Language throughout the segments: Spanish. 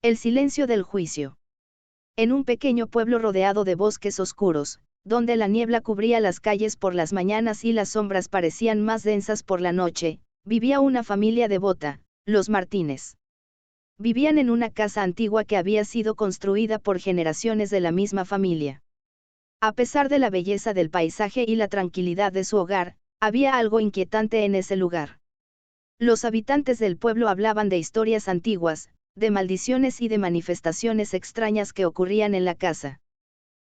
El silencio del juicio. En un pequeño pueblo rodeado de bosques oscuros, donde la niebla cubría las calles por las mañanas y las sombras parecían más densas por la noche, vivía una familia devota, los Martínez. Vivían en una casa antigua que había sido construida por generaciones de la misma familia. A pesar de la belleza del paisaje y la tranquilidad de su hogar, había algo inquietante en ese lugar. Los habitantes del pueblo hablaban de historias antiguas, de maldiciones y de manifestaciones extrañas que ocurrían en la casa.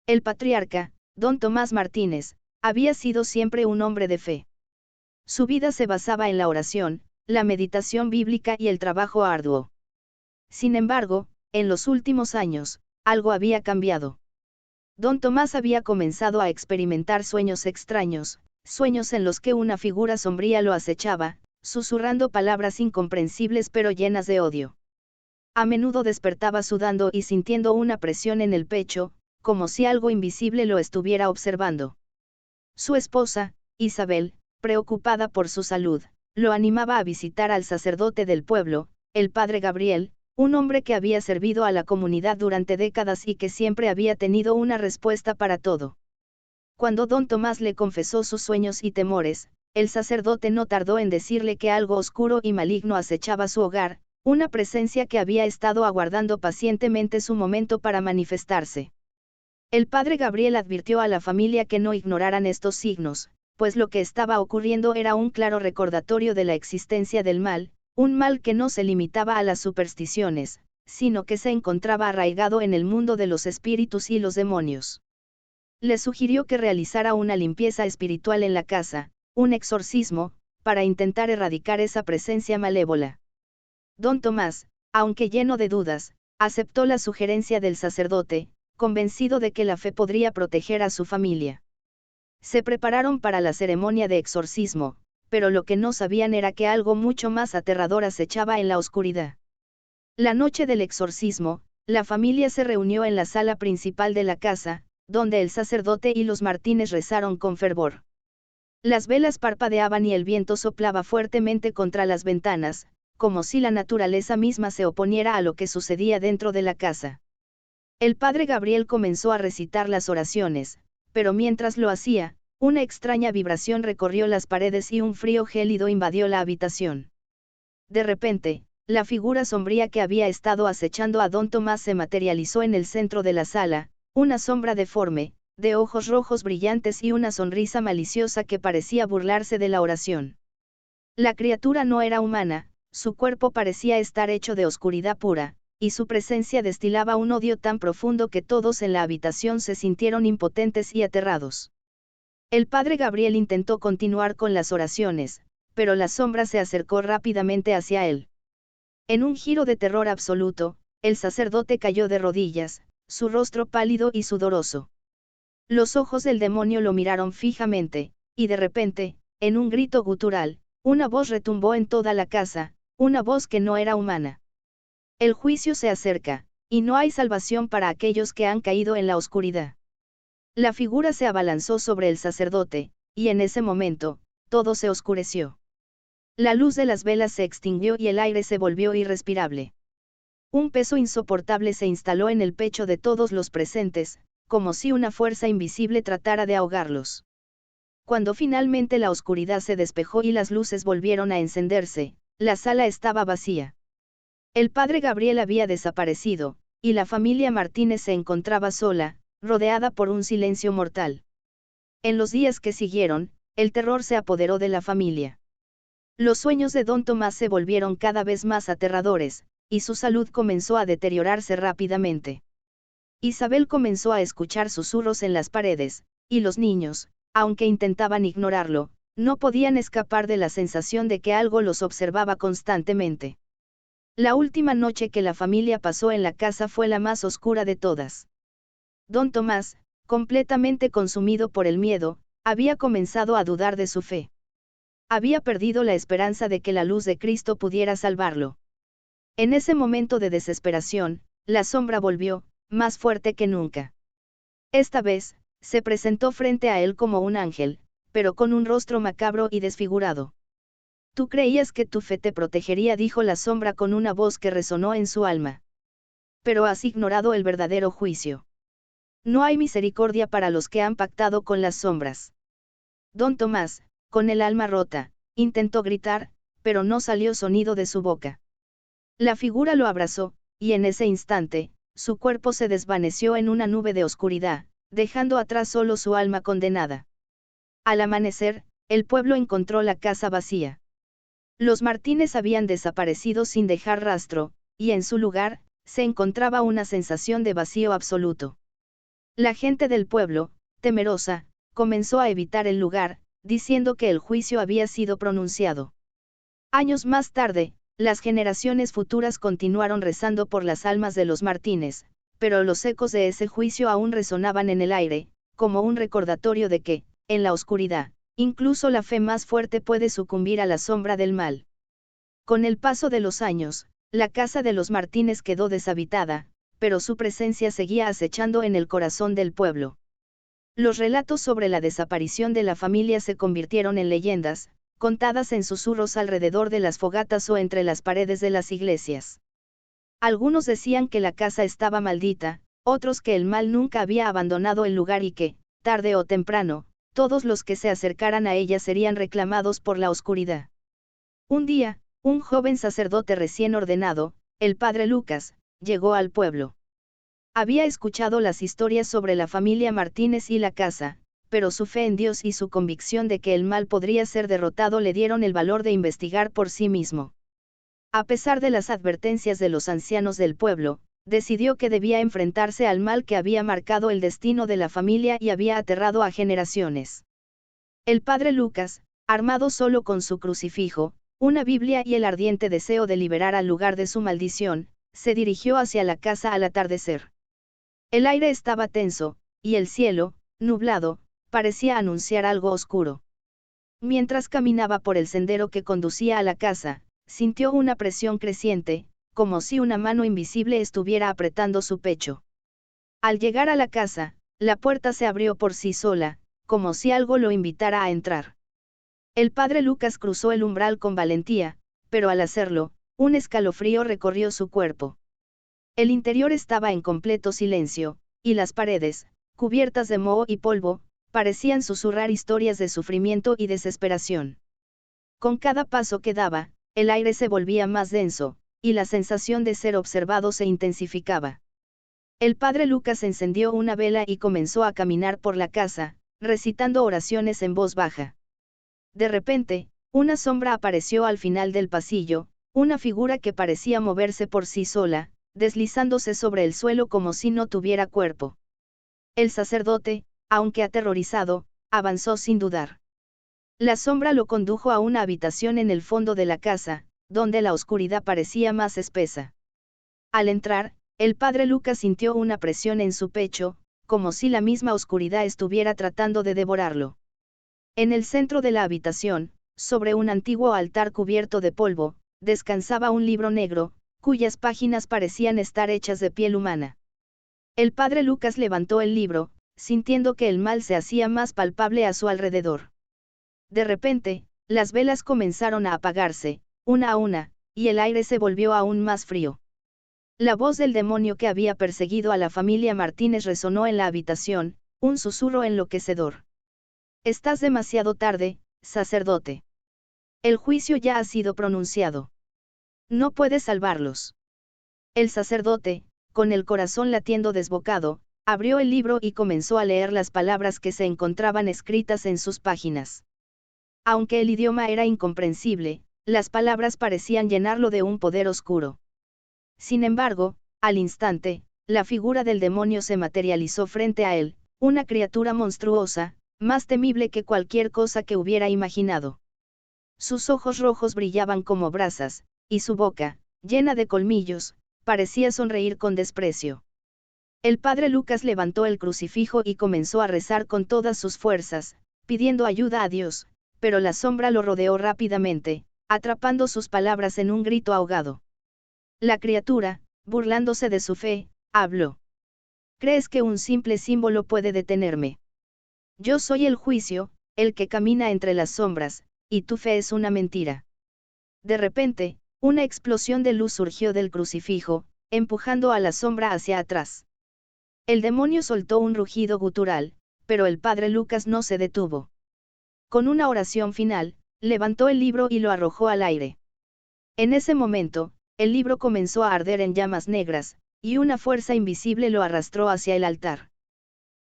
El patriarca, don Tomás Martínez, había sido siempre un hombre de fe. Su vida se basaba en la oración, la meditación bíblica y el trabajo arduo. Sin embargo, en los últimos años, algo había cambiado. Don Tomás había comenzado a experimentar sueños extraños, sueños en los que una figura sombría lo acechaba, susurrando palabras incomprensibles pero llenas de odio. A menudo despertaba sudando y sintiendo una presión en el pecho, como si algo invisible lo estuviera observando. Su esposa, Isabel, preocupada por su salud, lo animaba a visitar al sacerdote del pueblo, el padre Gabriel, un hombre que había servido a la comunidad durante décadas y que siempre había tenido una respuesta para todo. Cuando don Tomás le confesó sus sueños y temores, el sacerdote no tardó en decirle que algo oscuro y maligno acechaba su hogar, una presencia que había estado aguardando pacientemente su momento para manifestarse. El padre Gabriel advirtió a la familia que no ignoraran estos signos, pues lo que estaba ocurriendo era un claro recordatorio de la existencia del mal, un mal que no se limitaba a las supersticiones, sino que se encontraba arraigado en el mundo de los espíritus y los demonios. Le sugirió que realizara una limpieza espiritual en la casa, un exorcismo, para intentar erradicar esa presencia malévola. Don Tomás, aunque lleno de dudas, aceptó la sugerencia del sacerdote, convencido de que la fe podría proteger a su familia. Se prepararon para la ceremonia de exorcismo, pero lo que no sabían era que algo mucho más aterrador acechaba en la oscuridad. La noche del exorcismo, la familia se reunió en la sala principal de la casa, donde el sacerdote y los Martínez rezaron con fervor. Las velas parpadeaban y el viento soplaba fuertemente contra las ventanas, como si la naturaleza misma se oponiera a lo que sucedía dentro de la casa. El padre Gabriel comenzó a recitar las oraciones, pero mientras lo hacía, una extraña vibración recorrió las paredes y un frío gélido invadió la habitación. De repente, la figura sombría que había estado acechando a don Tomás se materializó en el centro de la sala, una sombra deforme, de ojos rojos brillantes y una sonrisa maliciosa que parecía burlarse de la oración. La criatura no era humana, su cuerpo parecía estar hecho de oscuridad pura, y su presencia destilaba un odio tan profundo que todos en la habitación se sintieron impotentes y aterrados. El padre Gabriel intentó continuar con las oraciones, pero la sombra se acercó rápidamente hacia él. En un giro de terror absoluto, el sacerdote cayó de rodillas, su rostro pálido y sudoroso. Los ojos del demonio lo miraron fijamente, y de repente, en un grito gutural, una voz retumbó en toda la casa, una voz que no era humana. El juicio se acerca, y no hay salvación para aquellos que han caído en la oscuridad. La figura se abalanzó sobre el sacerdote, y en ese momento, todo se oscureció. La luz de las velas se extinguió y el aire se volvió irrespirable. Un peso insoportable se instaló en el pecho de todos los presentes, como si una fuerza invisible tratara de ahogarlos. Cuando finalmente la oscuridad se despejó y las luces volvieron a encenderse, la sala estaba vacía. El padre Gabriel había desaparecido, y la familia Martínez se encontraba sola, rodeada por un silencio mortal. En los días que siguieron, el terror se apoderó de la familia. Los sueños de don Tomás se volvieron cada vez más aterradores, y su salud comenzó a deteriorarse rápidamente. Isabel comenzó a escuchar susurros en las paredes, y los niños, aunque intentaban ignorarlo, no podían escapar de la sensación de que algo los observaba constantemente. La última noche que la familia pasó en la casa fue la más oscura de todas. Don Tomás, completamente consumido por el miedo, había comenzado a dudar de su fe. Había perdido la esperanza de que la luz de Cristo pudiera salvarlo. En ese momento de desesperación, la sombra volvió, más fuerte que nunca. Esta vez, se presentó frente a él como un ángel, pero con un rostro macabro y desfigurado. Tú creías que tu fe te protegería, dijo la sombra con una voz que resonó en su alma. pero has ignorado el verdadero juicio. No hay misericordia para los que han pactado con las sombras. Don Tomás, con el alma rota, intentó gritar, pero no salió sonido de su boca. La figura lo abrazó, y en ese instante, su cuerpo se desvaneció en una nube de oscuridad, dejando atrás solo su alma condenada. Al amanecer, el pueblo encontró la casa vacía. Los Martínez habían desaparecido sin dejar rastro, y en su lugar, se encontraba una sensación de vacío absoluto. La gente del pueblo, temerosa, comenzó a evitar el lugar, diciendo que el juicio había sido pronunciado. Años más tarde, las generaciones futuras continuaron rezando por las almas de los Martínez, pero los ecos de ese juicio aún resonaban en el aire, como un recordatorio de que, en la oscuridad, incluso la fe más fuerte puede sucumbir a la sombra del mal. Con el paso de los años, la casa de los Martínez quedó deshabitada, pero su presencia seguía acechando en el corazón del pueblo. Los relatos sobre la desaparición de la familia se convirtieron en leyendas, contadas en susurros alrededor de las fogatas o entre las paredes de las iglesias. Algunos decían que la casa estaba maldita, otros que el mal nunca había abandonado el lugar y que, tarde o temprano, todos los que se acercaran a ella serían reclamados por la oscuridad. Un día, un joven sacerdote recién ordenado, el padre Lucas, llegó al pueblo. Había escuchado las historias sobre la familia Martínez y la casa, pero su fe en Dios y su convicción de que el mal podría ser derrotado le dieron el valor de investigar por sí mismo. A pesar de las advertencias de los ancianos del pueblo, decidió que debía enfrentarse al mal que había marcado el destino de la familia y había aterrado a generaciones. El padre Lucas, armado solo con su crucifijo, una Biblia y el ardiente deseo de liberar al lugar de su maldición, se dirigió hacia la casa al atardecer. El aire estaba tenso, y el cielo, nublado, parecía anunciar algo oscuro. Mientras caminaba por el sendero que conducía a la casa, sintió una presión creciente, como si una mano invisible estuviera apretando su pecho. Al llegar a la casa, la puerta se abrió por sí sola, como si algo lo invitara a entrar. El padre Lucas cruzó el umbral con valentía, pero al hacerlo, un escalofrío recorrió su cuerpo. El interior estaba en completo silencio, y las paredes, cubiertas de moho y polvo, parecían susurrar historias de sufrimiento y desesperación. Con cada paso que daba, el aire se volvía más denso, y la sensación de ser observado se intensificaba. El padre Lucas encendió una vela y comenzó a caminar por la casa, recitando oraciones en voz baja. De repente, una sombra apareció al final del pasillo, una figura que parecía moverse por sí sola, deslizándose sobre el suelo como si no tuviera cuerpo. El sacerdote, aunque aterrorizado, avanzó sin dudar. La sombra lo condujo a una habitación en el fondo de la casa, donde la oscuridad parecía más espesa. Al entrar, el padre Lucas sintió una presión en su pecho, como si la misma oscuridad estuviera tratando de devorarlo. En el centro de la habitación, sobre un antiguo altar cubierto de polvo, descansaba un libro negro, cuyas páginas parecían estar hechas de piel humana. El padre Lucas levantó el libro, sintiendo que el mal se hacía más palpable a su alrededor. De repente, las velas comenzaron a apagarse, una a una, y el aire se volvió aún más frío. La voz del demonio que había perseguido a la familia Martínez resonó en la habitación, un susurro enloquecedor. Estás demasiado tarde, sacerdote. El juicio ya ha sido pronunciado. No puedes salvarlos. El sacerdote, con el corazón latiendo desbocado, abrió el libro y comenzó a leer las palabras que se encontraban escritas en sus páginas. Aunque el idioma era incomprensible, las palabras parecían llenarlo de un poder oscuro. Sin embargo, al instante, la figura del demonio se materializó frente a él, una criatura monstruosa, más temible que cualquier cosa que hubiera imaginado. Sus ojos rojos brillaban como brasas, y su boca, llena de colmillos, parecía sonreír con desprecio. El padre Lucas levantó el crucifijo y comenzó a rezar con todas sus fuerzas, pidiendo ayuda a Dios, pero la sombra lo rodeó rápidamente, atrapando sus palabras en un grito ahogado. La criatura, burlándose de su fe, habló. ¿Crees que un simple símbolo puede detenerme? Yo soy el juicio, el que camina entre las sombras, y tu fe es una mentira. De repente, una explosión de luz surgió del crucifijo, empujando a la sombra hacia atrás. El demonio soltó un rugido gutural, pero el padre Lucas no se detuvo. Con una oración final, levantó el libro y lo arrojó al aire. En ese momento, el libro comenzó a arder en llamas negras, y una fuerza invisible lo arrastró hacia el altar.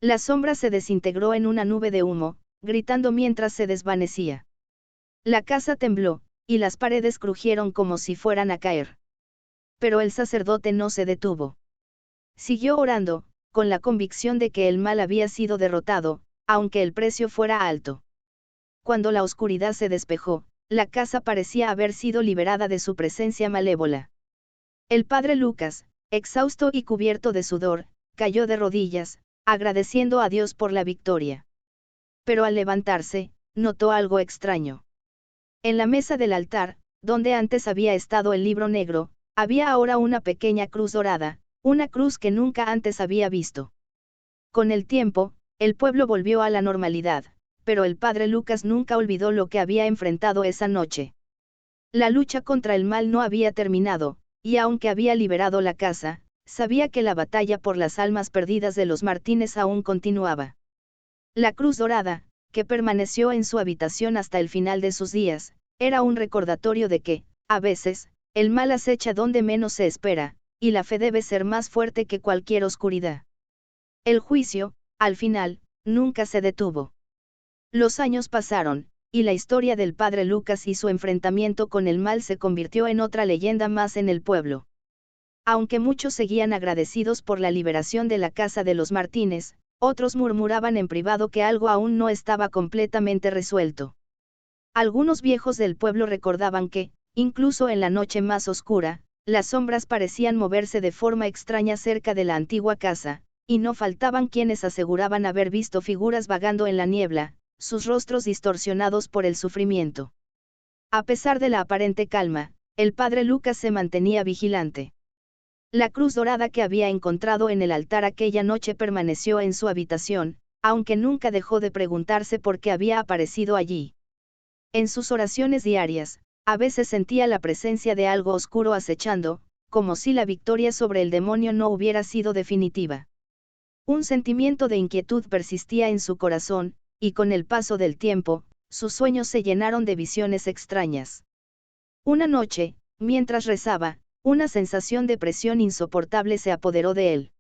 La sombra se desintegró en una nube de humo, gritando mientras se desvanecía. La casa tembló, y las paredes crujieron como si fueran a caer. Pero el sacerdote no se detuvo. Siguió orando, con la convicción de que el mal había sido derrotado, aunque el precio fuera alto. Cuando la oscuridad se despejó, la casa parecía haber sido liberada de su presencia malévola. El padre Lucas, exhausto y cubierto de sudor, cayó de rodillas, agradeciendo a Dios por la victoria. Pero al levantarse, notó algo extraño. En la mesa del altar, donde antes había estado el libro negro, había ahora una pequeña cruz dorada, una cruz que nunca antes había visto. Con el tiempo, el pueblo volvió a la normalidad, pero el padre Lucas nunca olvidó lo que había enfrentado esa noche. La lucha contra el mal no había terminado, y aunque había liberado la casa, sabía que la batalla por las almas perdidas de los Martínez aún continuaba. La cruz dorada, que permaneció en su habitación hasta el final de sus días, era un recordatorio de que, a veces, el mal acecha donde menos se espera, y la fe debe ser más fuerte que cualquier oscuridad. El juicio, al final, nunca se detuvo. Los años pasaron, y la historia del padre Lucas y su enfrentamiento con el mal se convirtió en otra leyenda más en el pueblo. Aunque muchos seguían agradecidos por la liberación de la casa de los Martínez, otros murmuraban en privado que algo aún no estaba completamente resuelto. Algunos viejos del pueblo recordaban que, incluso en la noche más oscura, las sombras parecían moverse de forma extraña cerca de la antigua casa, y no faltaban quienes aseguraban haber visto figuras vagando en la niebla, sus rostros distorsionados por el sufrimiento. A pesar de la aparente calma, el padre Lucas se mantenía vigilante. La cruz dorada que había encontrado en el altar aquella noche permaneció en su habitación, aunque nunca dejó de preguntarse por qué había aparecido allí. En sus oraciones diarias, a veces sentía la presencia de algo oscuro acechando, como si la victoria sobre el demonio no hubiera sido definitiva. Un sentimiento de inquietud persistía en su corazón, y con el paso del tiempo, sus sueños se llenaron de visiones extrañas. Una noche, mientras rezaba, una sensación de presión insoportable se apoderó de él.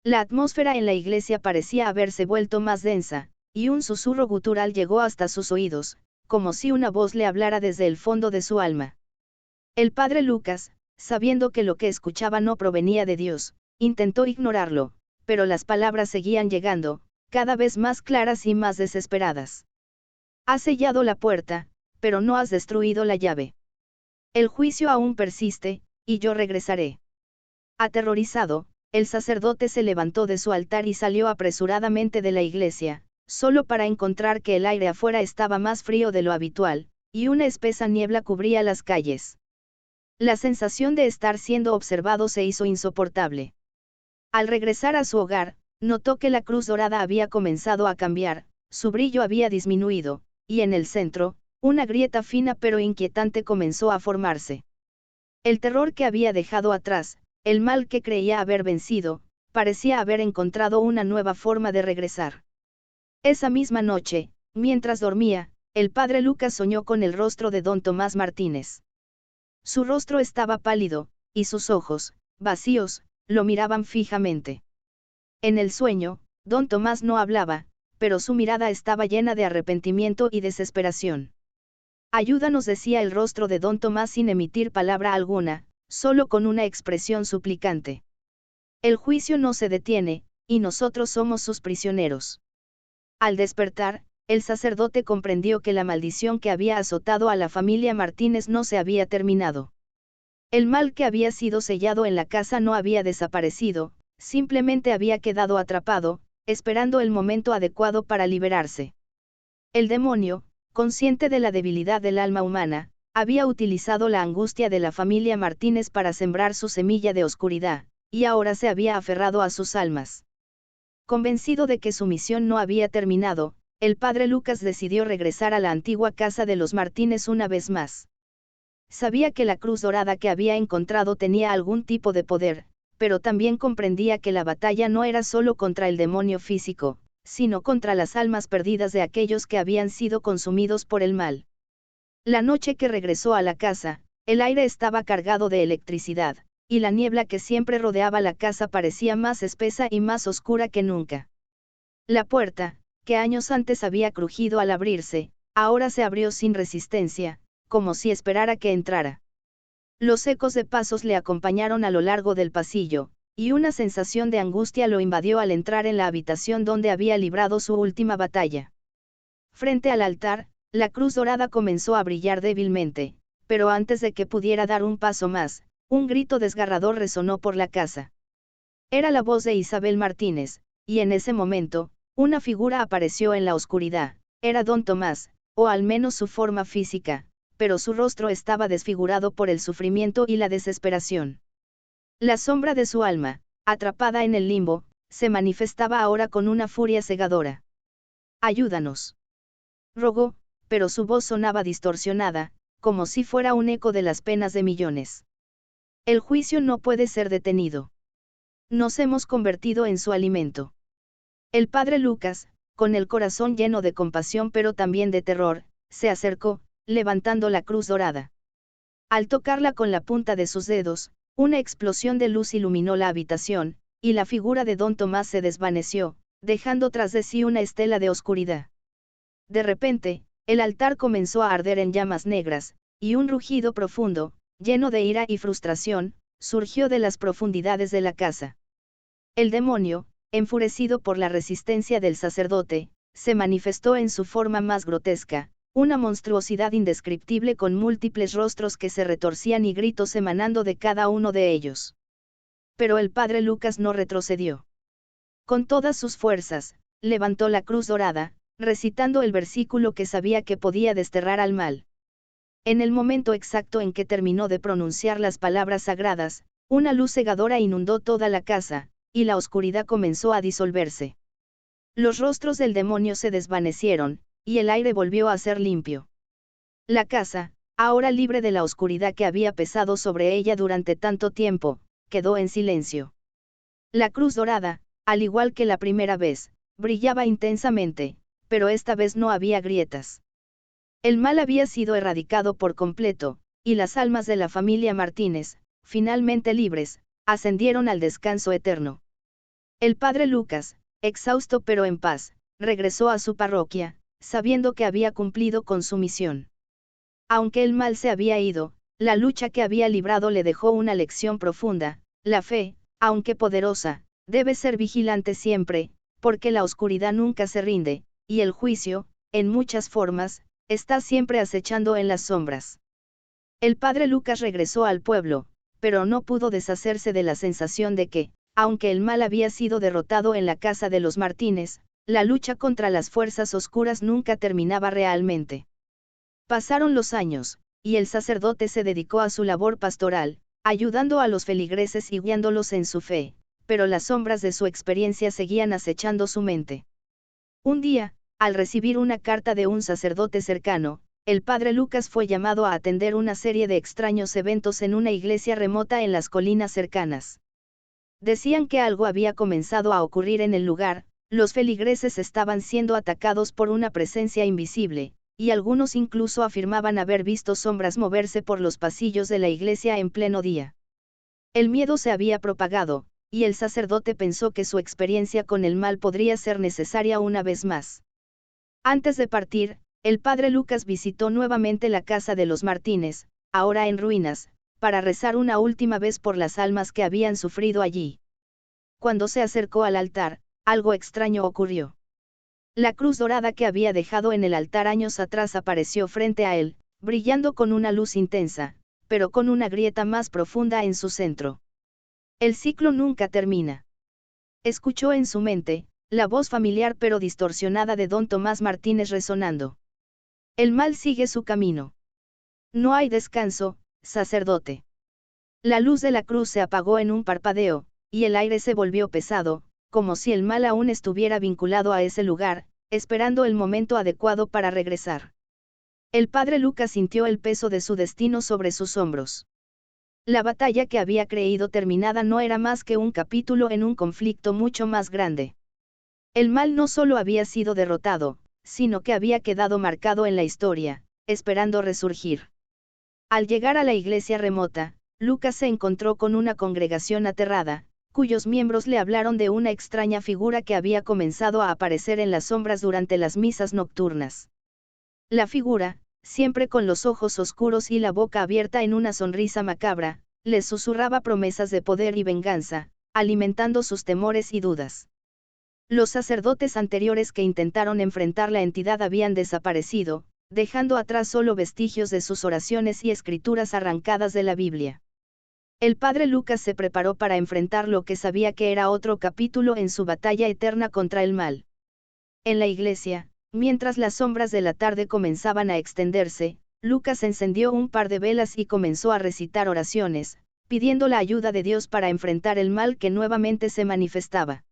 La atmósfera en la iglesia parecía haberse vuelto más densa, y un susurro gutural llegó hasta sus oídos, como si una voz le hablara desde el fondo de su alma. El padre Lucas, sabiendo que lo que escuchaba no provenía de Dios, intentó ignorarlo, pero las palabras seguían llegando, cada vez más claras y más desesperadas. Has sellado la puerta, pero no has destruido la llave. El juicio aún persiste, y yo regresaré. Aterrorizado, el sacerdote se levantó de su altar y salió apresuradamente de la iglesia, solo para encontrar que el aire afuera estaba más frío de lo habitual, y una espesa niebla cubría las calles. La sensación de estar siendo observado se hizo insoportable. Al regresar a su hogar, notó que la cruz dorada había comenzado a cambiar, su brillo había disminuido, y en el centro, una grieta fina pero inquietante comenzó a formarse. El terror que había dejado atrás, el mal que creía haber vencido, parecía haber encontrado una nueva forma de regresar. Esa misma noche, mientras dormía, el padre Lucas soñó con el rostro de don Tomás Martínez. Su rostro estaba pálido, y sus ojos, vacíos, lo miraban fijamente. En el sueño, don Tomás no hablaba, pero su mirada estaba llena de arrepentimiento y desesperación. Ayúdanos, decía el rostro de don Tomás sin emitir palabra alguna, solo con una expresión suplicante. El juicio no se detiene, y nosotros somos sus prisioneros. Al despertar, el sacerdote comprendió que la maldición que había azotado a la familia Martínez no se había terminado. El mal que había sido sellado en la casa no había desaparecido, simplemente había quedado atrapado, esperando el momento adecuado para liberarse. El demonio, consciente de la debilidad del alma humana, había utilizado la angustia de la familia Martínez para sembrar su semilla de oscuridad, y ahora se había aferrado a sus almas. Convencido de que su misión no había terminado, el padre Lucas decidió regresar a la antigua casa de los Martínez una vez más. sabía que la cruz dorada que había encontrado tenía algún tipo de poder, pero también comprendía que la batalla no era solo contra el demonio físico, sino contra las almas perdidas de aquellos que habían sido consumidos por el mal. La noche que regresó a la casa, el aire estaba cargado de electricidad, y la niebla que siempre rodeaba la casa parecía más espesa y más oscura que nunca. La puerta, que años antes había crujido al abrirse, ahora se abrió sin resistencia, como si esperara que entrara. Los ecos de pasos le acompañaron a lo largo del pasillo, y una sensación de angustia lo invadió al entrar en la habitación donde había librado su última batalla. Frente al altar, la cruz dorada comenzó a brillar débilmente, pero antes de que pudiera dar un paso más, un grito desgarrador resonó por la casa. Era la voz de Isabel Martínez, y en ese momento, una figura apareció en la oscuridad. Era don Tomás, o al menos su forma física, pero su rostro estaba desfigurado por el sufrimiento y la desesperación. La sombra de su alma, atrapada en el limbo, se manifestaba ahora con una furia cegadora. «Ayúdanos», rogó, pero su voz sonaba distorsionada, como si fuera un eco de las penas de millones. «El juicio no puede ser detenido. Nos hemos convertido en su alimento». El padre Lucas, con el corazón lleno de compasión pero también de terror, se acercó, levantando la cruz dorada. Al tocarla con la punta de sus dedos, una explosión de luz iluminó la habitación, y la figura de don Tomás se desvaneció, dejando tras de sí una estela de oscuridad. De repente, el altar comenzó a arder en llamas negras, y un rugido profundo, lleno de ira y frustración, surgió de las profundidades de la casa. El demonio, enfurecido por la resistencia del sacerdote, se manifestó en su forma más grotesca, una monstruosidad indescriptible con múltiples rostros que se retorcían y gritos emanando de cada uno de ellos. Pero el padre Lucas no retrocedió. Con todas sus fuerzas, levantó la cruz dorada, recitando el versículo que sabía que podía desterrar al mal. En el momento exacto en que terminó de pronunciar las palabras sagradas, una luz cegadora inundó toda la casa, y la oscuridad comenzó a disolverse. Los rostros del demonio se desvanecieron, y el aire volvió a ser limpio. La casa, ahora libre de la oscuridad que había pesado sobre ella durante tanto tiempo, quedó en silencio. La cruz dorada, al igual que la primera vez, brillaba intensamente, pero esta vez no había grietas. El mal había sido erradicado por completo, y las almas de la familia Martínez, finalmente libres, ascendieron al descanso eterno. El padre Lucas, exhausto pero en paz, regresó a su parroquia, sabiendo que había cumplido con su misión. Aunque el mal se había ido, la lucha que había librado le dejó una lección profunda: la fe, aunque poderosa, debe ser vigilante siempre, porque la oscuridad nunca se rinde, y el juicio, en muchas formas, está siempre acechando en las sombras. El padre Lucas regresó al pueblo, pero no pudo deshacerse de la sensación de que, aunque el mal había sido derrotado en la casa de los Martínez, la lucha contra las fuerzas oscuras nunca terminaba realmente. Pasaron los años, y el sacerdote se dedicó a su labor pastoral, ayudando a los feligreses y guiándolos en su fe, pero las sombras de su experiencia seguían acechando su mente. Un día, al recibir una carta de un sacerdote cercano, el padre Lucas fue llamado a atender una serie de extraños eventos en una iglesia remota en las colinas cercanas. Decían que algo había comenzado a ocurrir en el lugar, los feligreses estaban siendo atacados por una presencia invisible, y algunos incluso afirmaban haber visto sombras moverse por los pasillos de la iglesia en pleno día. El miedo se había propagado, y el sacerdote pensó que su experiencia con el mal podría ser necesaria una vez más. Antes de partir, el padre Lucas visitó nuevamente la casa de los Martínez, ahora en ruinas, para rezar una última vez por las almas que habían sufrido allí. Cuando se acercó al altar, algo extraño ocurrió. La cruz dorada que había dejado en el altar años atrás apareció frente a él, brillando con una luz intensa, pero con una grieta más profunda en su centro. El ciclo nunca termina. Escuchó en su mente, la voz familiar pero distorsionada de don Tomás Martínez resonando. El mal sigue su camino. No hay descanso, sacerdote. La luz de la cruz se apagó en un parpadeo, y el aire se volvió pesado, como si el mal aún estuviera vinculado a ese lugar, esperando el momento adecuado para regresar. El padre Lucas sintió el peso de su destino sobre sus hombros. La batalla que había creído terminada no era más que un capítulo en un conflicto mucho más grande. El mal no solo había sido derrotado, sino que había quedado marcado en la historia, esperando resurgir. Al llegar a la iglesia remota, Lucas se encontró con una congregación aterrada, cuyos miembros le hablaron de una extraña figura que había comenzado a aparecer en las sombras durante las misas nocturnas. La figura, siempre con los ojos oscuros y la boca abierta en una sonrisa macabra, les susurraba promesas de poder y venganza, alimentando sus temores y dudas. Los sacerdotes anteriores que intentaron enfrentar la entidad habían desaparecido, dejando atrás solo vestigios de sus oraciones y escrituras arrancadas de la Biblia. El padre Lucas se preparó para enfrentar lo que sabía que era otro capítulo en su batalla eterna contra el mal. En la iglesia, mientras las sombras de la tarde comenzaban a extenderse, Lucas encendió un par de velas y comenzó a recitar oraciones, pidiendo la ayuda de Dios para enfrentar el mal que nuevamente se manifestaba.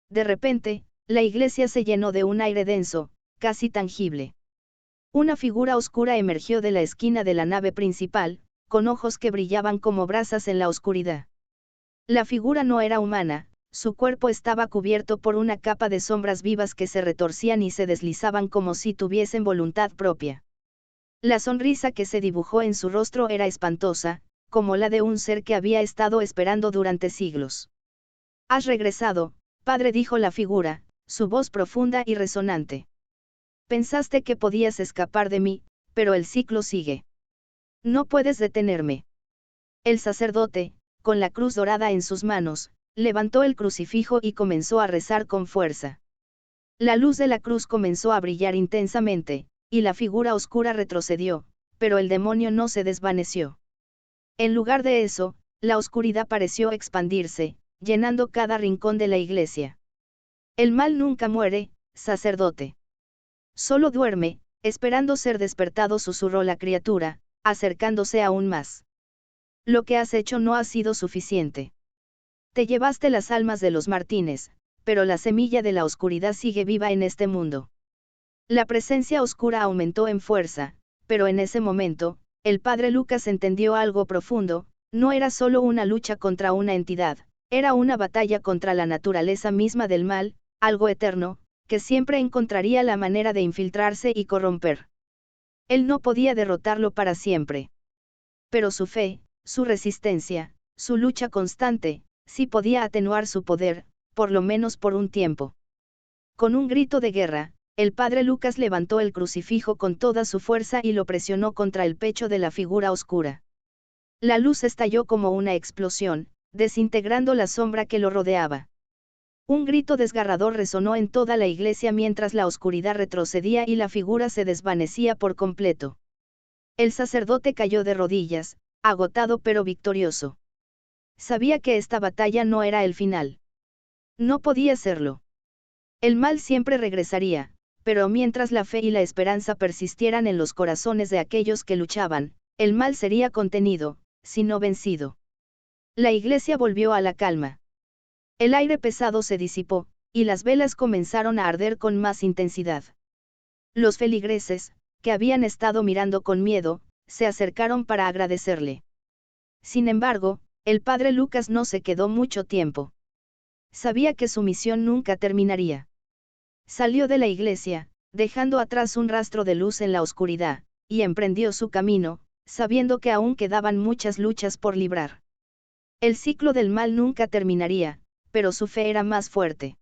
De repente, la iglesia se llenó de un aire denso, casi tangible. Una figura oscura emergió de la esquina de la nave principal, con ojos que brillaban como brasas en la oscuridad. La figura no era humana, su cuerpo estaba cubierto por una capa de sombras vivas que se retorcían y se deslizaban como si tuviesen voluntad propia. La sonrisa que se dibujó en su rostro era espantosa, como la de un ser que había estado esperando durante siglos. «Has regresado, padre», dijo la figura, su voz profunda y resonante. «Pensaste que podías escapar de mí, pero el ciclo sigue. No puedes detenerme». El sacerdote, con la cruz dorada en sus manos, levantó el crucifijo y comenzó a rezar con fuerza. La luz de la cruz comenzó a brillar intensamente, y la figura oscura retrocedió, pero el demonio no se desvaneció. En lugar de eso, la oscuridad pareció expandirse, llenando cada rincón de la iglesia. «El mal nunca muere, sacerdote. Solo duerme, esperando ser despertado», susurró la criatura, acercándose aún más. «Lo que has hecho no ha sido suficiente. Te llevaste las almas de los Martínez, pero la semilla de la oscuridad sigue viva en este mundo». La presencia oscura aumentó en fuerza, pero en ese momento, el padre Lucas entendió algo profundo: no era solo una lucha contra una entidad, era una batalla contra la naturaleza misma del mal, algo eterno, que siempre encontraría la manera de infiltrarse y corromper. Él no podía derrotarlo para siempre. Pero su fe, su resistencia, su lucha constante, sí podía atenuar su poder, por lo menos por un tiempo. Con un grito de guerra, el padre Lucas levantó el crucifijo con toda su fuerza y lo presionó contra el pecho de la figura oscura. La luz estalló como una explosión, desintegrando la sombra que lo rodeaba. Un grito desgarrador resonó en toda la iglesia mientras la oscuridad retrocedía y la figura se desvanecía por completo. El sacerdote cayó de rodillas, agotado pero victorioso. Sabía que esta batalla no era el final. No podía serlo. El mal siempre regresaría, pero mientras la fe y la esperanza persistieran en los corazones de aquellos que luchaban, el mal sería contenido, si no vencido. La iglesia volvió a la calma. El aire pesado se disipó, y las velas comenzaron a arder con más intensidad. Los feligreses, que habían estado mirando con miedo, se acercaron para agradecerle. Sin embargo, el padre Lucas no se quedó mucho tiempo. Sabía que su misión nunca terminaría. Salió de la iglesia, dejando atrás un rastro de luz en la oscuridad, y emprendió su camino, sabiendo que aún quedaban muchas luchas por librar. El ciclo del mal nunca terminaría, pero su fe era más fuerte.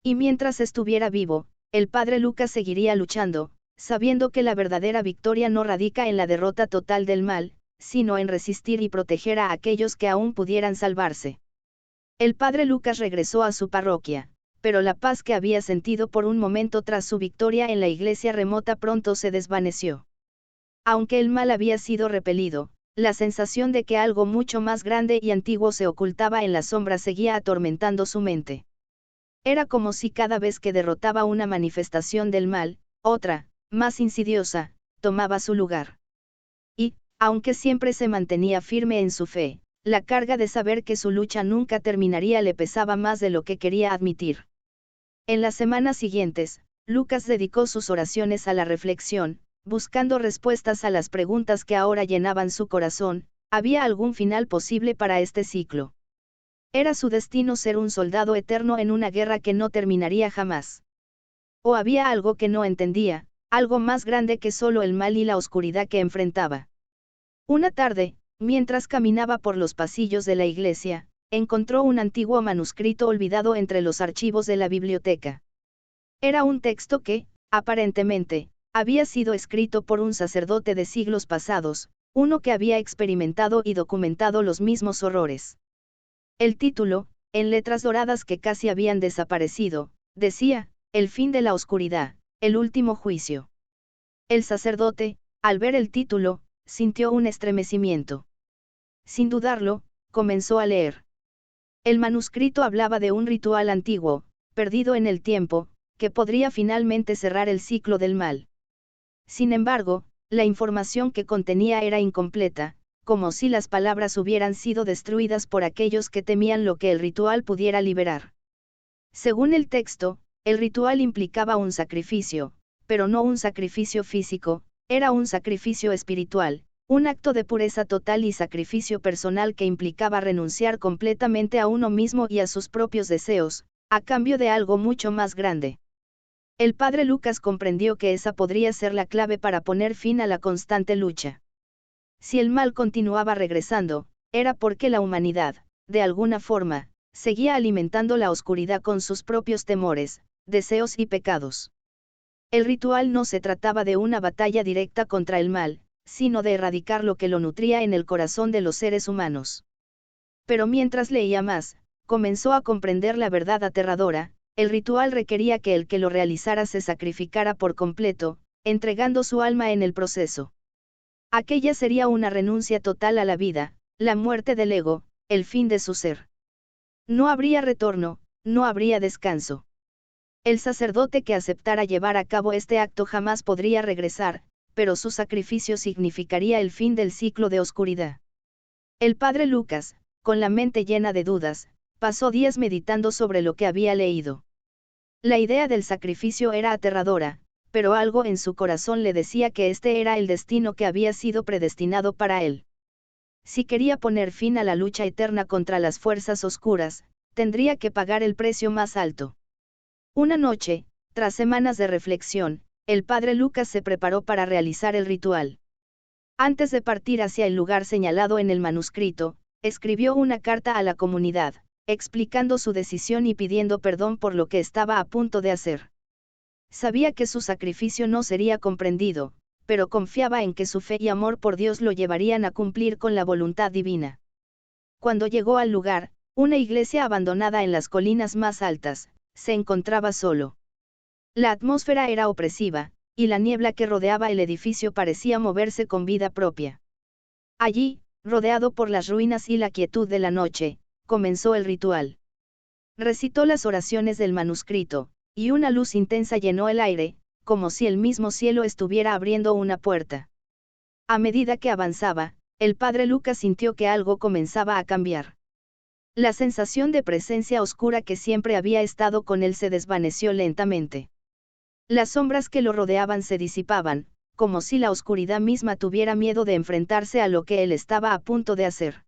Y mientras estuviera vivo, el padre Lucas seguiría luchando, sabiendo que la verdadera victoria no radica en la derrota total del mal, sino en resistir y proteger a aquellos que aún pudieran salvarse. El padre Lucas regresó a su parroquia, pero la paz que había sentido por un momento tras su victoria en la iglesia remota pronto se desvaneció. Aunque el mal había sido repelido, la sensación de que algo mucho más grande y antiguo se ocultaba en la sombra seguía atormentando su mente. Era como si cada vez que derrotaba una manifestación del mal, otra, más insidiosa, tomaba su lugar. Y, aunque siempre se mantenía firme en su fe, la carga de saber que su lucha nunca terminaría le pesaba más de lo que quería admitir. En las semanas siguientes, Lucas dedicó sus oraciones a la reflexión, buscando respuestas a las preguntas que ahora llenaban su corazón. ¿Había algún final posible para este ciclo? ¿Era su destino ser un soldado eterno en una guerra que no terminaría jamás? ¿O había algo que no entendía, algo más grande que solo el mal y la oscuridad que enfrentaba? Una tarde, mientras caminaba por los pasillos de la iglesia, encontró un antiguo manuscrito olvidado entre los archivos de la biblioteca. Era un texto que, aparentemente, había sido escrito por un sacerdote de siglos pasados, uno que había experimentado y documentado los mismos horrores. El título, en letras doradas que casi habían desaparecido, decía: El fin de la oscuridad, el último juicio. El sacerdote, al ver el título, sintió un estremecimiento. Sin dudarlo, comenzó a leer. El manuscrito hablaba de un ritual antiguo, perdido en el tiempo, que podría finalmente cerrar el ciclo del mal. Sin embargo, la información que contenía era incompleta, como si las palabras hubieran sido destruidas por aquellos que temían lo que el ritual pudiera liberar. Según el texto, el ritual implicaba un sacrificio, pero no un sacrificio físico, era un sacrificio espiritual, un acto de pureza total y sacrificio personal que implicaba renunciar completamente a uno mismo y a sus propios deseos, a cambio de algo mucho más grande. El padre Lucas comprendió que esa podría ser la clave para poner fin a la constante lucha. Si el mal continuaba regresando, era porque la humanidad, de alguna forma, seguía alimentando la oscuridad con sus propios temores, deseos y pecados. El ritual no se trataba de una batalla directa contra el mal, sino de erradicar lo que lo nutría en el corazón de los seres humanos. Pero mientras leía más, comenzó a comprender la verdad aterradora: el ritual requería que el que lo realizara se sacrificara por completo, entregando su alma en el proceso. Aquella sería una renuncia total a la vida, la muerte del ego, el fin de su ser. No habría retorno, no habría descanso. El sacerdote que aceptara llevar a cabo este acto jamás podría regresar, pero su sacrificio significaría el fin del ciclo de oscuridad. El padre Lucas, con la mente llena de dudas, pasó días meditando sobre lo que había leído. La idea del sacrificio era aterradora, pero algo en su corazón le decía que este era el destino que había sido predestinado para él. Si quería poner fin a la lucha eterna contra las fuerzas oscuras, tendría que pagar el precio más alto. Una noche, tras semanas de reflexión, el padre Lucas se preparó para realizar el ritual. Antes de partir hacia el lugar señalado en el manuscrito, escribió una carta a la comunidad, explicando su decisión y pidiendo perdón por lo que estaba a punto de hacer. Sabía que su sacrificio no sería comprendido, pero confiaba en que su fe y amor por Dios lo llevarían a cumplir con la voluntad divina. Cuando llegó al lugar, una iglesia abandonada en las colinas más altas, se encontraba solo. La atmósfera era opresiva, y la niebla que rodeaba el edificio parecía moverse con vida propia. Allí, rodeado por las ruinas y la quietud de la noche, comenzó el ritual. Recitó las oraciones del manuscrito, y una luz intensa llenó el aire, como si el mismo cielo estuviera abriendo una puerta. A medida que avanzaba, el padre Lucas sintió que algo comenzaba a cambiar. La sensación de presencia oscura que siempre había estado con él se desvaneció lentamente. Las sombras que lo rodeaban se disipaban, como si la oscuridad misma tuviera miedo de enfrentarse a lo que él estaba a punto de hacer.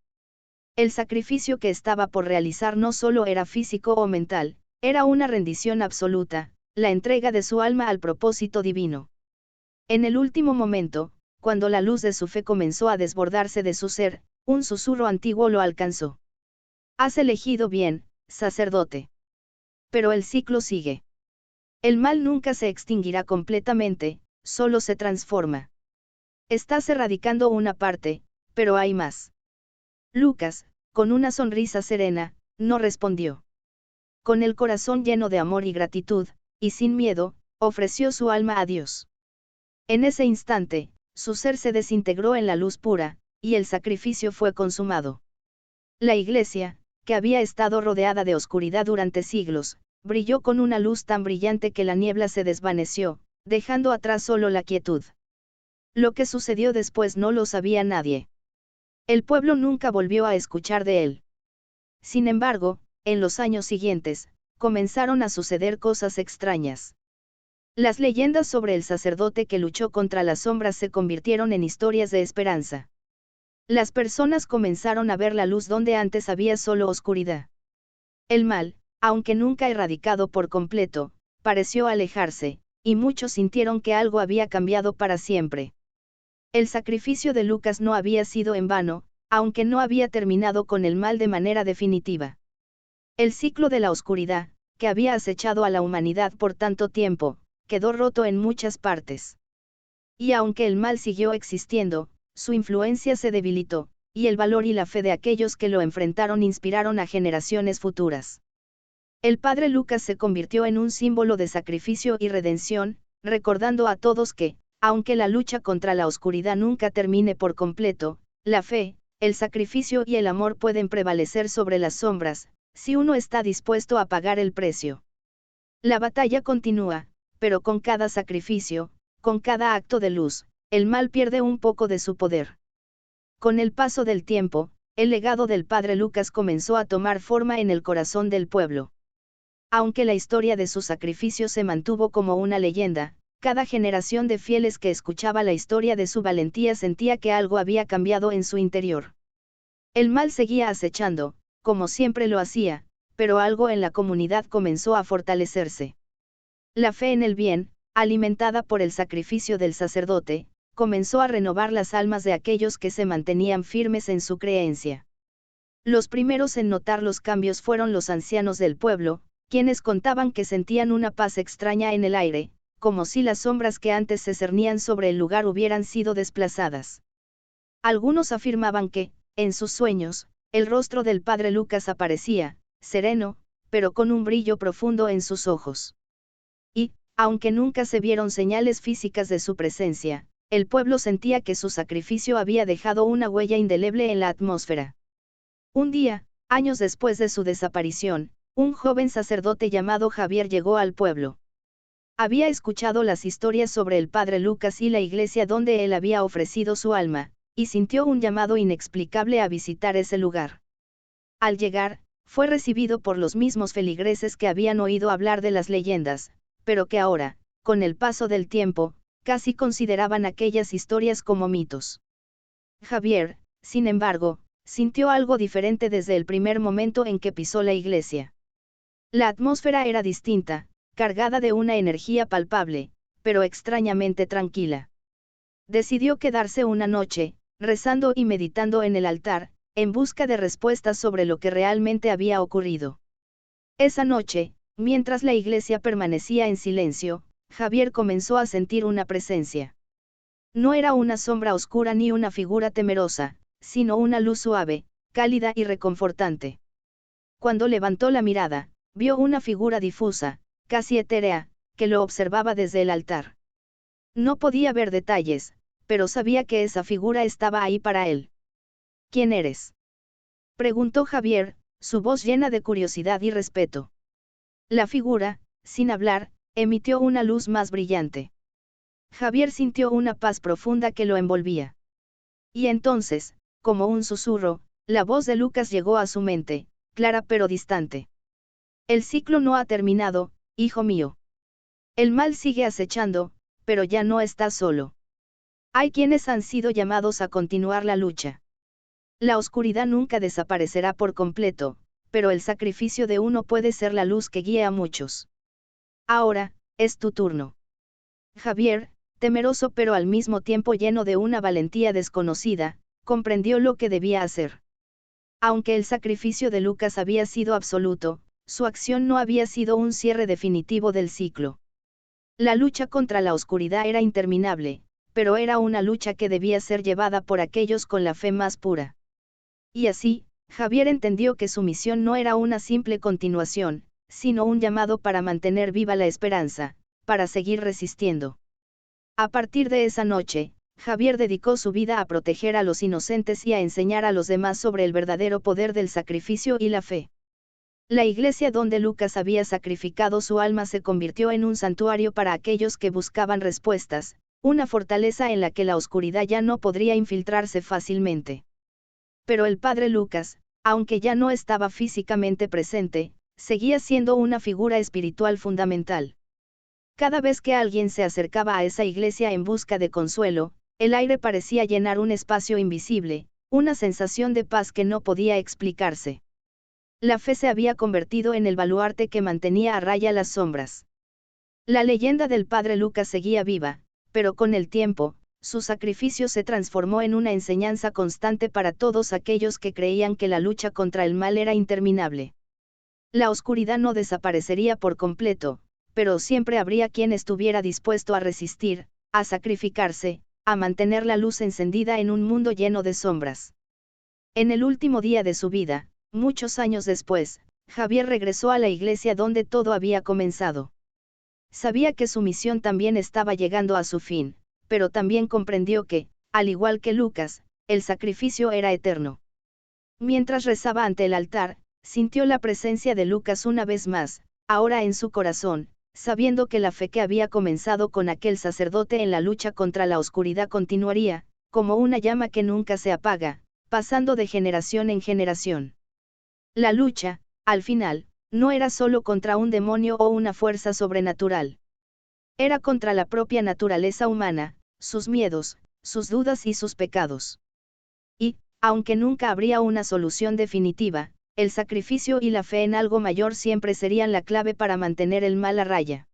El sacrificio que estaba por realizar no solo era físico o mental, era una rendición absoluta, la entrega de su alma al propósito divino. En el último momento, cuando la luz de su fe comenzó a desbordarse de su ser, un susurro antiguo lo alcanzó. Has elegido bien, sacerdote. Pero el ciclo sigue. El mal nunca se extinguirá completamente, solo se transforma. Estás erradicando una parte, pero hay más. Lucas, con una sonrisa serena, no respondió. Con el corazón lleno de amor y gratitud, y sin miedo, ofreció su alma a Dios. En ese instante, su ser se desintegró en la luz pura, y el sacrificio fue consumado. La iglesia, que había estado rodeada de oscuridad durante siglos, brilló con una luz tan brillante que la niebla se desvaneció, dejando atrás solo la quietud. Lo que sucedió después no lo sabía nadie. El pueblo nunca volvió a escuchar de él. Sin embargo, en los años siguientes, comenzaron a suceder cosas extrañas. Las leyendas sobre el sacerdote que luchó contra las sombras se convirtieron en historias de esperanza. Las personas comenzaron a ver la luz donde antes había solo oscuridad. El mal, aunque nunca erradicado por completo, pareció alejarse, y muchos sintieron que algo había cambiado para siempre. El sacrificio de Lucas no había sido en vano, aunque no había terminado con el mal de manera definitiva. El ciclo de la oscuridad, que había acechado a la humanidad por tanto tiempo, quedó roto en muchas partes. Y aunque el mal siguió existiendo, su influencia se debilitó, y el valor y la fe de aquellos que lo enfrentaron inspiraron a generaciones futuras. El padre Lucas se convirtió en un símbolo de sacrificio y redención, recordando a todos que, aunque la lucha contra la oscuridad nunca termine por completo, la fe, el sacrificio y el amor pueden prevalecer sobre las sombras, si uno está dispuesto a pagar el precio. La batalla continúa, pero con cada sacrificio, con cada acto de luz, el mal pierde un poco de su poder. Con el paso del tiempo, el legado del padre Lucas comenzó a tomar forma en el corazón del pueblo. Aunque la historia de su sacrificio se mantuvo como una leyenda, cada generación de fieles que escuchaba la historia de su valentía sentía que algo había cambiado en su interior. El mal seguía acechando, como siempre lo hacía, pero algo en la comunidad comenzó a fortalecerse. La fe en el bien, alimentada por el sacrificio del sacerdote, comenzó a renovar las almas de aquellos que se mantenían firmes en su creencia. Los primeros en notar los cambios fueron los ancianos del pueblo, quienes contaban que sentían una paz extraña en el aire, como si las sombras que antes se cernían sobre el lugar hubieran sido desplazadas. Algunos afirmaban que, en sus sueños, el rostro del padre Lucas aparecía, sereno, pero con un brillo profundo en sus ojos. Y, aunque nunca se vieron señales físicas de su presencia, el pueblo sentía que su sacrificio había dejado una huella indeleble en la atmósfera. Un día, años después de su desaparición, un joven sacerdote llamado Javier llegó al pueblo. Había escuchado las historias sobre el padre Lucas y la iglesia donde él había ofrecido su alma, y sintió un llamado inexplicable a visitar ese lugar. Al llegar, fue recibido por los mismos feligreses que habían oído hablar de las leyendas, pero que ahora, con el paso del tiempo, casi consideraban aquellas historias como mitos. Javier, sin embargo, sintió algo diferente desde el primer momento en que pisó la iglesia. La atmósfera era distinta, cargada de una energía palpable, pero extrañamente tranquila. Decidió quedarse una noche, rezando y meditando en el altar, en busca de respuestas sobre lo que realmente había ocurrido. Esa noche, mientras la iglesia permanecía en silencio, Javier comenzó a sentir una presencia. No era una sombra oscura ni una figura temerosa, sino una luz suave, cálida y reconfortante. Cuando levantó la mirada, vio una figura difusa, casi etérea, que lo observaba desde el altar. No podía ver detalles, pero sabía que esa figura estaba ahí para él. ¿Quién eres?, preguntó Javier, su voz llena de curiosidad y respeto. La figura, sin hablar, emitió una luz más brillante. Javier sintió una paz profunda que lo envolvía. Y entonces, como un susurro, la voz de Lucas llegó a su mente, clara pero distante. El ciclo no ha terminado, hijo mío. El mal sigue acechando, pero ya no estás solo. Hay quienes han sido llamados a continuar la lucha. La oscuridad nunca desaparecerá por completo, pero el sacrificio de uno puede ser la luz que guíe a muchos. Ahora, es tu turno. Javier, temeroso pero al mismo tiempo lleno de una valentía desconocida, comprendió lo que debía hacer. Aunque el sacrificio de Lucas había sido absoluto, su acción no había sido un cierre definitivo del ciclo. La lucha contra la oscuridad era interminable, pero era una lucha que debía ser llevada por aquellos con la fe más pura. Y así, Javier entendió que su misión no era una simple continuación, sino un llamado para mantener viva la esperanza, para seguir resistiendo. A partir de esa noche, Javier dedicó su vida a proteger a los inocentes y a enseñar a los demás sobre el verdadero poder del sacrificio y la fe. La iglesia donde Lucas había sacrificado su alma se convirtió en un santuario para aquellos que buscaban respuestas, una fortaleza en la que la oscuridad ya no podría infiltrarse fácilmente. Pero el padre Lucas, aunque ya no estaba físicamente presente, seguía siendo una figura espiritual fundamental. Cada vez que alguien se acercaba a esa iglesia en busca de consuelo, el aire parecía llenar un espacio invisible, una sensación de paz que no podía explicarse. La fe se había convertido en el baluarte que mantenía a raya las sombras. La leyenda del padre Lucas seguía viva, pero con el tiempo, su sacrificio se transformó en una enseñanza constante para todos aquellos que creían que la lucha contra el mal era interminable. La oscuridad no desaparecería por completo, pero siempre habría quien estuviera dispuesto a resistir, a sacrificarse, a mantener la luz encendida en un mundo lleno de sombras. En el último día de su vida, muchos años después, Javier regresó a la iglesia donde todo había comenzado. Sabía que su misión también estaba llegando a su fin, pero también comprendió que, al igual que Lucas, el sacrificio era eterno. Mientras rezaba ante el altar, sintió la presencia de Lucas una vez más, ahora en su corazón, sabiendo que la fe que había comenzado con aquel sacerdote en la lucha contra la oscuridad continuaría, como una llama que nunca se apaga, pasando de generación en generación. La lucha, al final, no era solo contra un demonio o una fuerza sobrenatural. Era contra la propia naturaleza humana, sus miedos, sus dudas y sus pecados. Y, aunque nunca habría una solución definitiva, el sacrificio y la fe en algo mayor siempre serían la clave para mantener el mal a raya.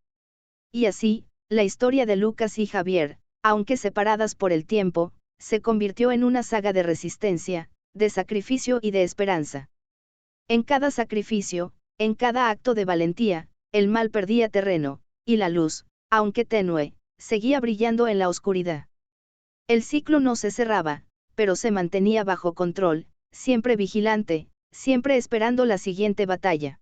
Y así, la historia de Lucas y Javier, aunque separadas por el tiempo, se convirtió en una saga de resistencia, de sacrificio y de esperanza. En cada sacrificio, en cada acto de valentía, el mal perdía terreno, y la luz, aunque tenue, seguía brillando en la oscuridad. El ciclo no se cerraba, pero se mantenía bajo control, siempre vigilante, siempre esperando la siguiente batalla.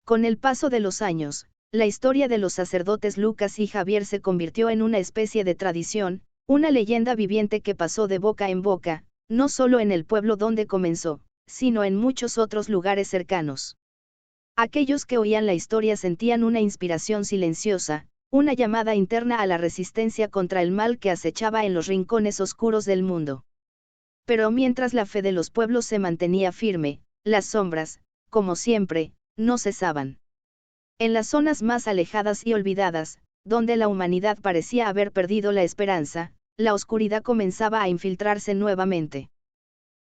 Con el paso de los años, la historia de los sacerdotes Lucas y Javier se convirtió en una especie de tradición, una leyenda viviente que pasó de boca en boca, no solo en el pueblo donde comenzó, sino en muchos otros lugares cercanos. Aquellos que oían la historia sentían una inspiración silenciosa, una llamada interna a la resistencia contra el mal que acechaba en los rincones oscuros del mundo. Pero mientras la fe de los pueblos se mantenía firme, las sombras, como siempre, no cesaban. En las zonas más alejadas y olvidadas, donde la humanidad parecía haber perdido la esperanza, la oscuridad comenzaba a infiltrarse nuevamente.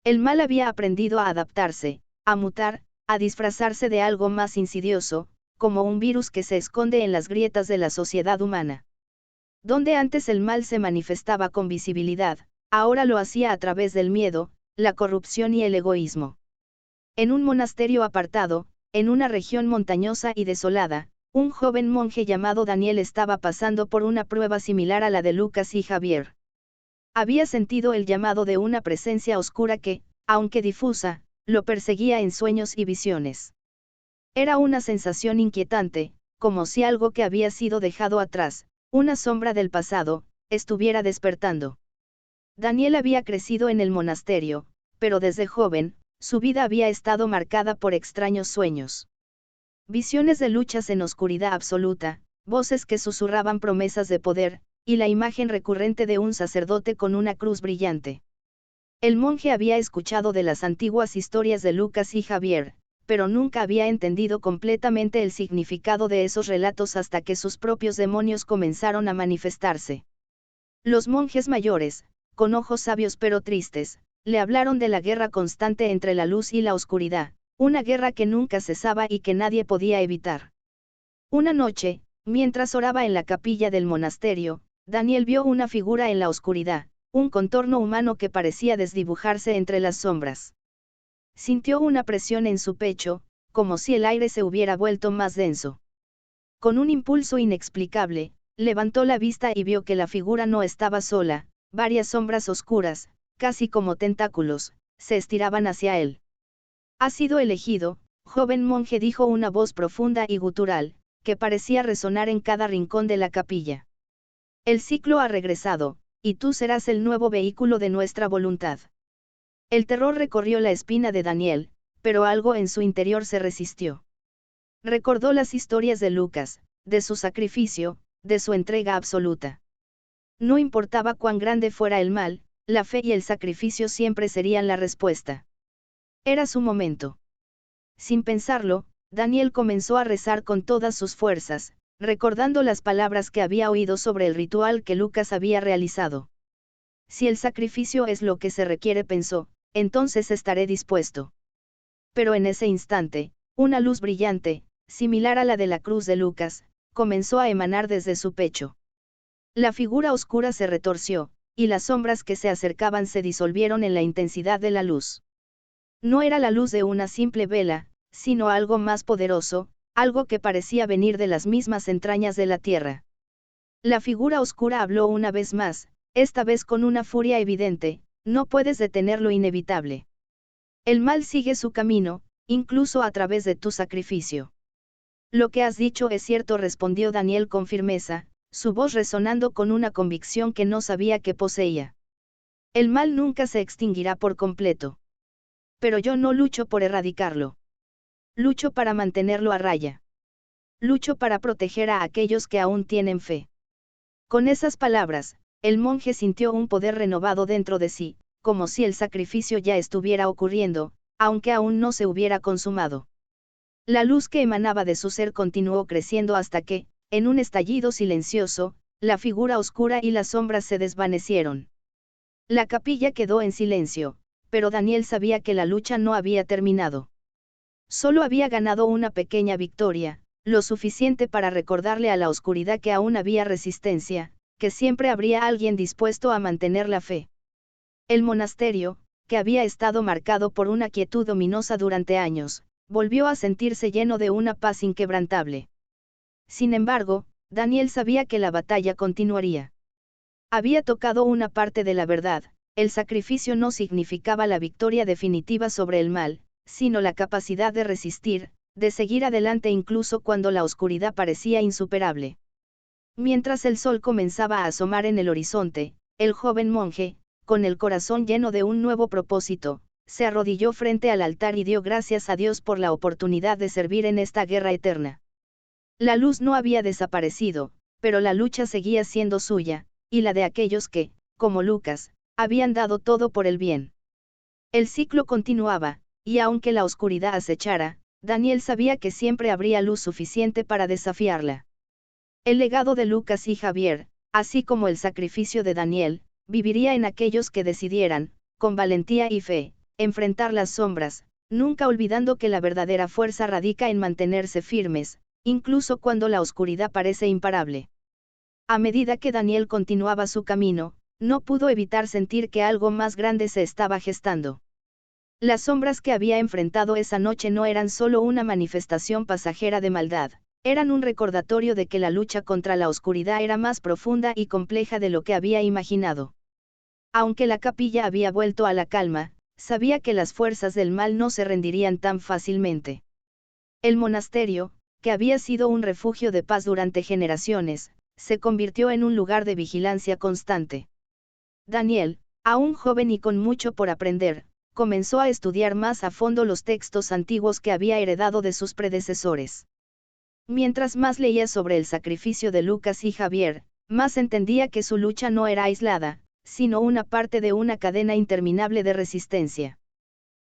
El mal había aprendido a adaptarse, a mutar, a disfrazarse de algo más insidioso, como un virus que se esconde en las grietas de la sociedad humana. Donde antes el mal se manifestaba con visibilidad, ahora lo hacía a través del miedo, la corrupción y el egoísmo. En un monasterio apartado, en una región montañosa y desolada, un joven monje llamado Daniel estaba pasando por una prueba similar a la de Lucas y Javier. Había sentido el llamado de una presencia oscura que, aunque difusa, lo perseguía en sueños y visiones. Era una sensación inquietante, como si algo que había sido dejado atrás, una sombra del pasado, estuviera despertando. Daniel había crecido en el monasterio, pero desde joven, su vida había estado marcada por extraños sueños. Visiones de luchas en oscuridad absoluta, voces que susurraban promesas de poder, y la imagen recurrente de un sacerdote con una cruz brillante. El monje había escuchado de las antiguas historias de Lucas y Javier, pero nunca había entendido completamente el significado de esos relatos hasta que sus propios demonios comenzaron a manifestarse. Los monjes mayores, con ojos sabios pero tristes, le hablaron de la guerra constante entre la luz y la oscuridad, una guerra que nunca cesaba y que nadie podía evitar. Una noche, mientras oraba en la capilla del monasterio, Daniel vio una figura en la oscuridad, un contorno humano que parecía desdibujarse entre las sombras. Sintió una presión en su pecho, como si el aire se hubiera vuelto más denso. Con un impulso inexplicable, levantó la vista y vio que la figura no estaba sola, varias sombras oscuras, casi como tentáculos, se estiraban hacia él. «Ha sido elegido, joven monje», dijo una voz profunda y gutural, que parecía resonar en cada rincón de la capilla. «El ciclo ha regresado, y tú serás el nuevo vehículo de nuestra voluntad». El terror recorrió la espina de Daniel, pero algo en su interior se resistió. Recordó las historias de Lucas, de su sacrificio, de su entrega absoluta. No importaba cuán grande fuera el mal, la fe y el sacrificio siempre serían la respuesta. Era su momento. Sin pensarlo, Daniel comenzó a rezar con todas sus fuerzas, recordando las palabras que había oído sobre el ritual que Lucas había realizado. Si el sacrificio es lo que se requiere, pensó, entonces estaré dispuesto. Pero en ese instante, una luz brillante, similar a la de la cruz de Lucas, comenzó a emanar desde su pecho. La figura oscura se retorció, y las sombras que se acercaban se disolvieron en la intensidad de la luz. No era la luz de una simple vela, sino algo más poderoso, algo que parecía venir de las mismas entrañas de la tierra. La figura oscura habló una vez más, esta vez con una furia evidente: no puedes detener lo inevitable. El mal sigue su camino, incluso a través de tu sacrificio. Lo que has dicho es cierto, respondió Daniel con firmeza, su voz resonando con una convicción que no sabía que poseía. El mal nunca se extinguirá por completo. Pero yo no lucho por erradicarlo. Lucho para mantenerlo a raya. Lucho para proteger a aquellos que aún tienen fe. Con esas palabras, el monje sintió un poder renovado dentro de sí, como si el sacrificio ya estuviera ocurriendo, aunque aún no se hubiera consumado. La luz que emanaba de su ser continuó creciendo hasta que, en un estallido silencioso, la figura oscura y las sombras se desvanecieron. La capilla quedó en silencio, pero Daniel sabía que la lucha no había terminado. Solo había ganado una pequeña victoria, lo suficiente para recordarle a la oscuridad que aún había resistencia, que siempre habría alguien dispuesto a mantener la fe. El monasterio, que había estado marcado por una quietud ominosa durante años, volvió a sentirse lleno de una paz inquebrantable. Sin embargo, Daniel sabía que la batalla continuaría. Había tocado una parte de la verdad: el sacrificio no significaba la victoria definitiva sobre el mal, sino la capacidad de resistir, de seguir adelante incluso cuando la oscuridad parecía insuperable. Mientras el sol comenzaba a asomar en el horizonte, el joven monje, con el corazón lleno de un nuevo propósito, se arrodilló frente al altar y dio gracias a Dios por la oportunidad de servir en esta guerra eterna. La luz no había desaparecido, pero la lucha seguía siendo suya, y la de aquellos que, como Lucas, habían dado todo por el bien. El ciclo continuaba, y aunque la oscuridad acechara, Daniel sabía que siempre habría luz suficiente para desafiarla. El legado de Lucas y Javier, así como el sacrificio de Daniel, viviría en aquellos que decidieran, con valentía y fe, enfrentar las sombras, nunca olvidando que la verdadera fuerza radica en mantenerse firmes, incluso cuando la oscuridad parece imparable. A medida que Daniel continuaba su camino, no pudo evitar sentir que algo más grande se estaba gestando. Las sombras que había enfrentado esa noche no eran solo una manifestación pasajera de maldad, eran un recordatorio de que la lucha contra la oscuridad era más profunda y compleja de lo que había imaginado. Aunque la capilla había vuelto a la calma, sabía que las fuerzas del mal no se rendirían tan fácilmente. El monasterio, que había sido un refugio de paz durante generaciones, se convirtió en un lugar de vigilancia constante. Daniel, aún joven y con mucho por aprender, comenzó a estudiar más a fondo los textos antiguos que había heredado de sus predecesores. Mientras más leía sobre el sacrificio de Lucas y Javier, más entendía que su lucha no era aislada, sino una parte de una cadena interminable de resistencia.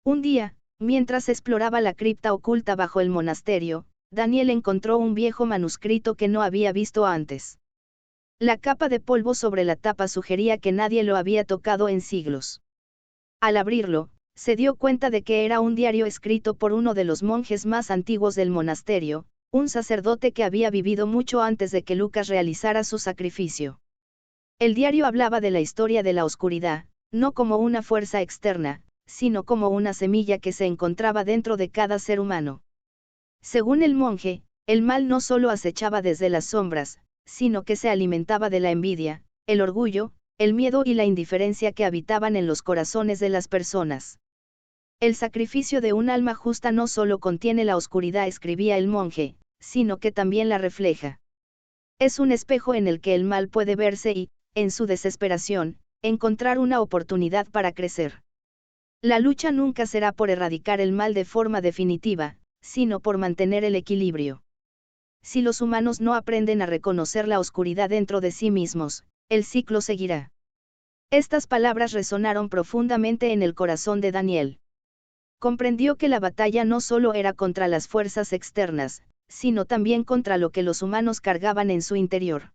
Un día, mientras exploraba la cripta oculta bajo el monasterio, Daniel encontró un viejo manuscrito que no había visto antes. La capa de polvo sobre la tapa sugería que nadie lo había tocado en siglos. Al abrirlo, se dio cuenta de que era un diario escrito por uno de los monjes más antiguos del monasterio, un sacerdote que había vivido mucho antes de que Lucas realizara su sacrificio. El diario hablaba de la historia de la oscuridad, no como una fuerza externa, sino como una semilla que se encontraba dentro de cada ser humano. Según el monje, el mal no solo acechaba desde las sombras, sino que se alimentaba de la envidia, el orgullo, el miedo y la indiferencia que habitaban en los corazones de las personas. El sacrificio de un alma justa no solo contiene la oscuridad, escribía el monje, sino que también la refleja. Es un espejo en el que el mal puede verse y, en su desesperación, encontrar una oportunidad para crecer. La lucha nunca será por erradicar el mal de forma definitiva, sino por mantener el equilibrio. Si los humanos no aprenden a reconocer la oscuridad dentro de sí mismos, el ciclo seguirá. Estas palabras resonaron profundamente en el corazón de Daniel. Comprendió que la batalla no solo era contra las fuerzas externas, sino también contra lo que los humanos cargaban en su interior.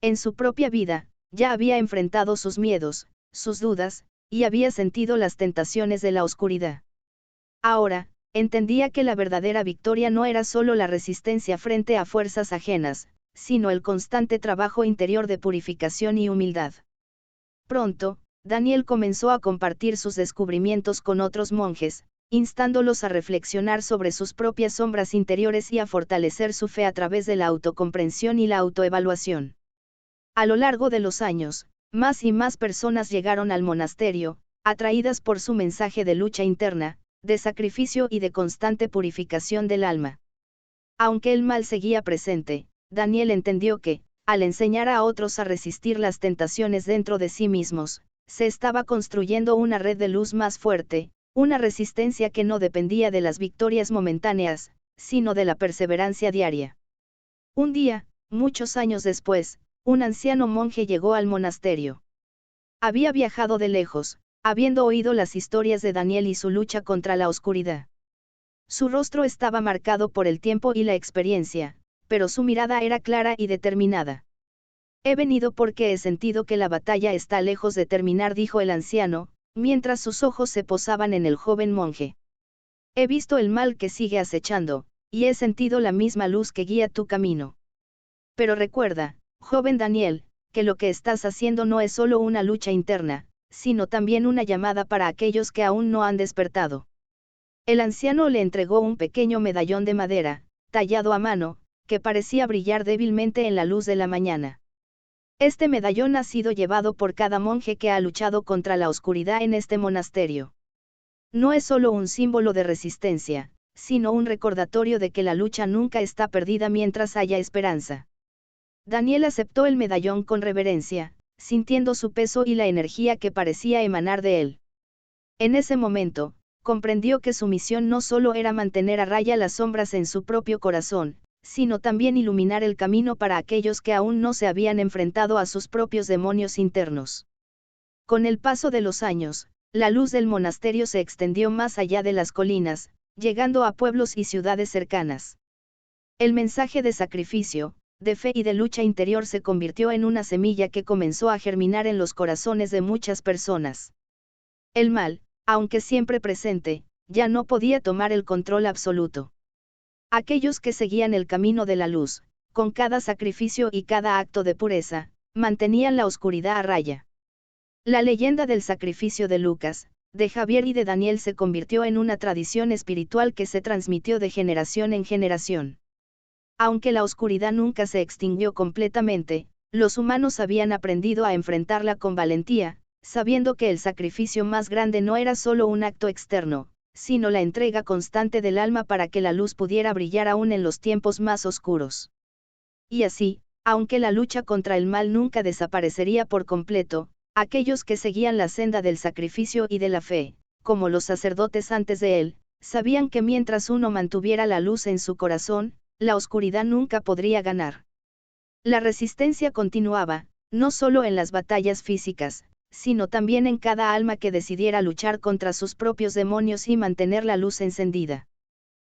En su propia vida, ya había enfrentado sus miedos, sus dudas, y había sentido las tentaciones de la oscuridad. Ahora, entendía que la verdadera victoria no era solo la resistencia frente a fuerzas ajenas, sino el constante trabajo interior de purificación y humildad. Pronto, Daniel comenzó a compartir sus descubrimientos con otros monjes, instándolos a reflexionar sobre sus propias sombras interiores y a fortalecer su fe a través de la autocomprensión y la autoevaluación. A lo largo de los años, más y más personas llegaron al monasterio, atraídas por su mensaje de lucha interna, de sacrificio y de constante purificación del alma. Aunque el mal seguía presente, Daniel entendió que, al enseñar a otros a resistir las tentaciones dentro de sí mismos, se estaba construyendo una red de luz más fuerte, una resistencia que no dependía de las victorias momentáneas, sino de la perseverancia diaria. Un día, muchos años después, un anciano monje llegó al monasterio. Había viajado de lejos, habiendo oído las historias de Daniel y su lucha contra la oscuridad. Su rostro estaba marcado por el tiempo y la experiencia, pero su mirada era clara y determinada. He venido porque he sentido que la batalla está lejos de terminar, dijo el anciano, mientras sus ojos se posaban en el joven monje. He visto el mal que sigue acechando, y he sentido la misma luz que guía tu camino. Pero recuerda, joven Daniel, que lo que estás haciendo no es solo una lucha interna, sino también una llamada para aquellos que aún no han despertado. El anciano le entregó un pequeño medallón de madera, tallado a mano, que parecía brillar débilmente en la luz de la mañana. Este medallón ha sido llevado por cada monje que ha luchado contra la oscuridad en este monasterio. No es solo un símbolo de resistencia, sino un recordatorio de que la lucha nunca está perdida mientras haya esperanza. Daniel aceptó el medallón con reverencia, sintiendo su peso y la energía que parecía emanar de él. En ese momento, comprendió que su misión no solo era mantener a raya las sombras en su propio corazón, sino también iluminar el camino para aquellos que aún no se habían enfrentado a sus propios demonios internos. Con el paso de los años, la luz del monasterio se extendió más allá de las colinas, llegando a pueblos y ciudades cercanas. El mensaje de sacrificio, de fe y de lucha interior se convirtió en una semilla que comenzó a germinar en los corazones de muchas personas. El mal, aunque siempre presente, ya no podía tomar el control absoluto. Aquellos que seguían el camino de la luz, con cada sacrificio y cada acto de pureza, mantenían la oscuridad a raya. La leyenda del sacrificio de Lucas, de Javier y de Daniel se convirtió en una tradición espiritual que se transmitió de generación en generación. Aunque la oscuridad nunca se extinguió completamente, los humanos habían aprendido a enfrentarla con valentía, sabiendo que el sacrificio más grande no era solo un acto externo, sino la entrega constante del alma para que la luz pudiera brillar aún en los tiempos más oscuros. Y así, aunque la lucha contra el mal nunca desaparecería por completo, aquellos que seguían la senda del sacrificio y de la fe, como los sacerdotes antes de él, sabían que mientras uno mantuviera la luz en su corazón, la oscuridad nunca podría ganar. La resistencia continuaba, no solo en las batallas físicas, sino también en cada alma que decidiera luchar contra sus propios demonios y mantener la luz encendida.